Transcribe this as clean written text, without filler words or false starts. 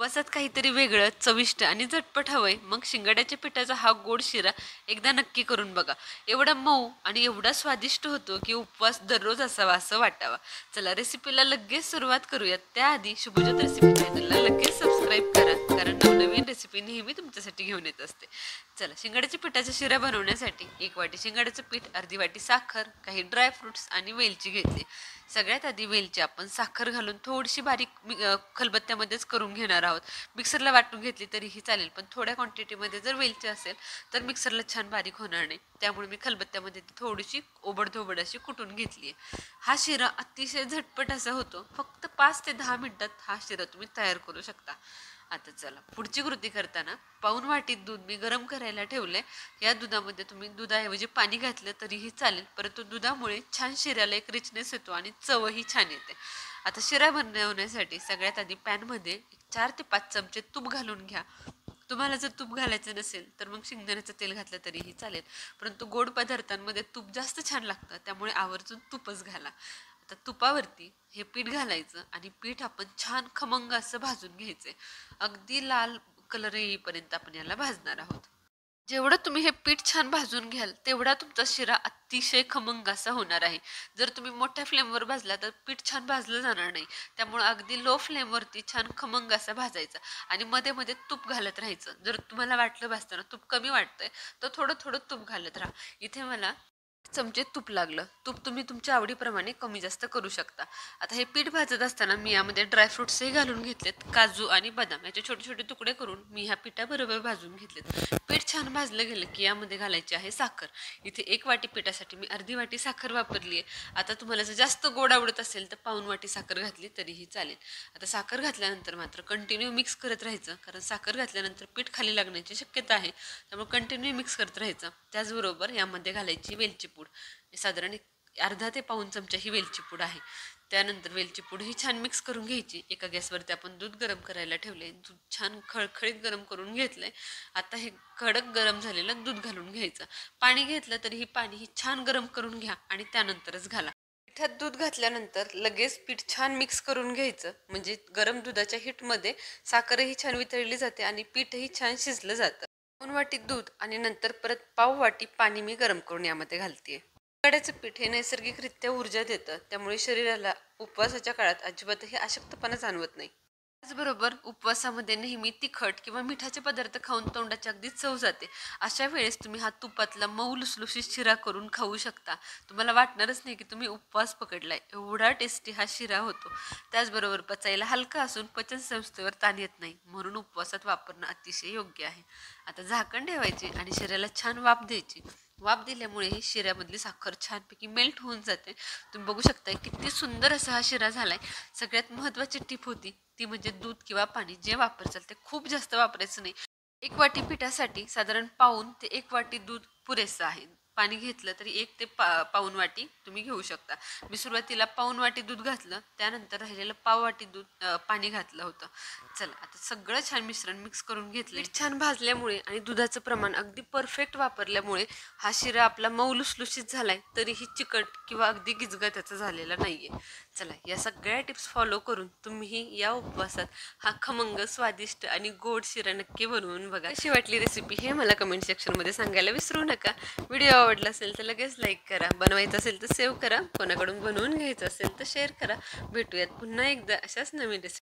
उपवासात काहीतरी वेगळं चविष्ट आणि झटपट हवंय मग शिंगाड्याच्या पिठाचा हा गोड शिरा एकदा नक्की करून बघा. एवढा मऊ आणि एवढा स्वादिष्ट होतो की उपवास दररोज असावा असं वाटावा. चला रेसिपीला लगेच सुरुवात करूयात. त्याआधी शुभज्योत रेसिपी चॅनलला लगेच सबस्क्राईब करा, कारण नवनवीन रेसिपी नेहमी तुमच्यासाठी घेऊन येत असते. चला शिंगाड्याच्या पिठाचा शिरा बनवण्यासाठी 1 वाटी शिंगाड्याचं पीठ, अर्धी वाटी साखर, काही ड्रायफ्रुट्स आणि वेलची घेतली. सगळ्यात आधी वेलची आपण साखर घालून थोडीशी बारीक खलबत्त्यामध्येच करून घेणार आहोत. मिक्सरला वाटून घेतली तरीही चालेल, पण थोड्या क्वांटिटीमध्ये जर वेलची असेल तर मिक्सरला छान बारीक होणार नाही. त्यामुळे मी खलबत्त्यामध्ये ती थोडीशी ओबडधोबड अशी कुटून घेतली आहे. हा शिरा अतिशय झटपट असा होतो. फक्त 5 ते 10 मिनिटात हा शिरा तुम्ही तयार करू शकता. आता चला पुढची कृती करताना पाऊण वाटीत दूध मी गरम करायला ठेवले. या दुधामध्ये तुम्ही दुधाऐवजी पाणी घातलं तरीही चालेल, परंतु दुधामुळे छान शिऱ्याला एक रिचनेस येतो आणि चवही छान येते. आता शिरा बनवण्यासाठी सगळ्यात आधी पॅनमध्ये 4 ते 5 चमचे तूप घालून घ्या. तुम्हाला जर तूप घालायचं नसेल तर मग शेंगदाण्याचं तेल घातलं तरीही चालेल, परंतु गोड पदार्थांमध्ये तूप जास्त छान लागतं, त्यामुळे आवर्जून तूपच घाला. आता तुपावरती हे पीठ घालायचं आणि पीठ आपण छान खमंग असं भाजून घ्यायचंय. अगदी लाल कलर येईपर्यंत आपण याला भाजणार आहोत. जेवढं तुम्ही हे पीठ छान भाजून घ्याल तेवढा तुमचा शिरा अतिशय खमंग असा होणार आहे. जर तुम्ही मोठ्या फ्लेमवर भाजला तर पीठ छान भाजलं जाणार नाही. त्यामुळे अगदी लो फ्लेमवरती छान खमंग असा भाजायचा आणि मध्ये मध्ये तूप घालत राहायचं. जर तुम्हाला वाटलं भाजताना तूप कमी वाटतंय तर थोडं थोडं तूप घालत राहा. इथे मला चमचे तूप लागलं. तूप तुम्ही तुमच्या आवडीप्रमाणे कमी जास्त करू शकता. आता हे पीठ भाजत असताना मी यामध्ये ड्रायफ्रुट्सही घालून घेतलेत. काजू आणि बदाम याचे छोटे छोटे तुकडे करून मी ह्या पिठाबरोबर भाजून घेतलेत. पीठ छान भाजलं गेलं की यामध्ये घालायची आहे साखर. इथे 1 वाटी पिठासाठी मी अर्धी वाटी साखर वापरली आहे. आता तुम्हाला जर जास्त गोड आवडत असेल तर पाऊण वाटी साखर घातली तरीही चालेल. आता साखर घातल्यानंतर मात्र कंटिन्यू मिक्स करत राहायचं, कारण साखर घातल्यानंतर पीठ खाली लागण्याची शक्यता आहे. त्यामुळे कंटिन्यू मिक्स करत राहायचं. त्याचबरोबर यामध्ये घालायची वेलची पूड. साधारण अर्धा ते पाऊण चमचा ही वेलची पूड आहे. त्यानंतर वेलची पूड ही छान मिक्स करून घ्यायची. एका गॅसवरती आपण दूध गरम करायला ठेवले. दूध छान खळखळीत गरम करून घेतलंय. आता हे कडक गरम झालेलं दूध घालून घ्यायचं. पाणी घेतलं तरी ही पाणी ही छान गरम करून घ्या आणि त्यानंतरच घाला. पिठात दूध घातल्यानंतर लगेच पीठ छान मिक्स करून घ्यायचं, म्हणजे गरम दुधाच्या हीटमध्ये साखरही छान वितळली जाते आणि पीठही छान शिजलं जातं. 2 वाटी दूध आणि नंतर परत पाव वाटी पाणी मी गरम करून यामध्ये घालते. शिंगाड्याचं पीठ हे नैसर्गिकरित्या ऊर्जा देतं, त्यामुळे शरीराला उपवासाच्या काळात अजिबातही अशक्तपणा जाणवत नाही. त्याचबरोबर उपवासामध्ये नेहमी तिखट किंवा मिठाचे पदार्थ खाऊन तोंडाची अगदी चव जाते. अशा वेळेस तुम्ही हा तुपातला मऊ लुसलुशीत शिरा करून खाऊ शकता. तुम्हाला वाटणारच नाही की तुम्ही उपवास पकडलाय. एवढा टेस्टी हा शिरा होतो. त्याचबरोबर पचायला हलका असून पचन संस्थेवर ताण येत नाही, म्हणून उपवासात वापरणं अतिशय योग्य आहे. आता झाकण ठेवायचे आणि शिऱ्याला छान वाफ द्यायची. वाफ दिल्यामुळे ही शिऱ्यामधली साखर छानपैकी मेल्ट होऊन जाते. तुम्ही बघू शकताय किती सुंदर असा हा शिरा झालाय. सगळ्यात महत्त्वाची टिप होती ती म्हणजे दूध किंवा पाणी जे वापरचाल ते खूप जास्त वापरायचं नाही. 1 वाटी पिठासाठी साधारण पाऊण ते 1 वाटी दूध पुरेसं आहे. पाणी घेतलं तरी 1 ते पाऊण वाटी तुम्ही घेऊ शकता. मी सुरुवातीला पाऊण वाटी दूध घातलं, त्यानंतर राहिलेलं पाव वाटी दूध पाणी घातलं होतं. चला आता सगळं छान मिश्रण मिक्स करून घेतलं. छान भाजल्यामुळे आणि दुधाचं प्रमाण अगदी परफेक्ट वापरल्यामुळे हा शिरा आपला मऊ लुसलुशीत झालाय, तरीही चिकट किंवा अगदी गिजगा त्याचा झालेला नाहीये. चला या सगळ्या टिप्स फॉलो करून तुम्ही या उपवासात हा खमंग स्वादिष्ट आणि गोड शिरा नक्की बनवून बघा. कशी वाटली रेसिपी हे मला कमेंट सेक्शनमध्ये सांगायला विसरू नका. व्हिडिओ आवडला असेल तर लगेच लाईक करा. बनवायचं असेल तर सेव्ह करा. कोणाकडून बनवून घ्यायचं असेल तर शेअर करा. भेटूयात पुन्हा एकदा अशाच नवीन रेसिपी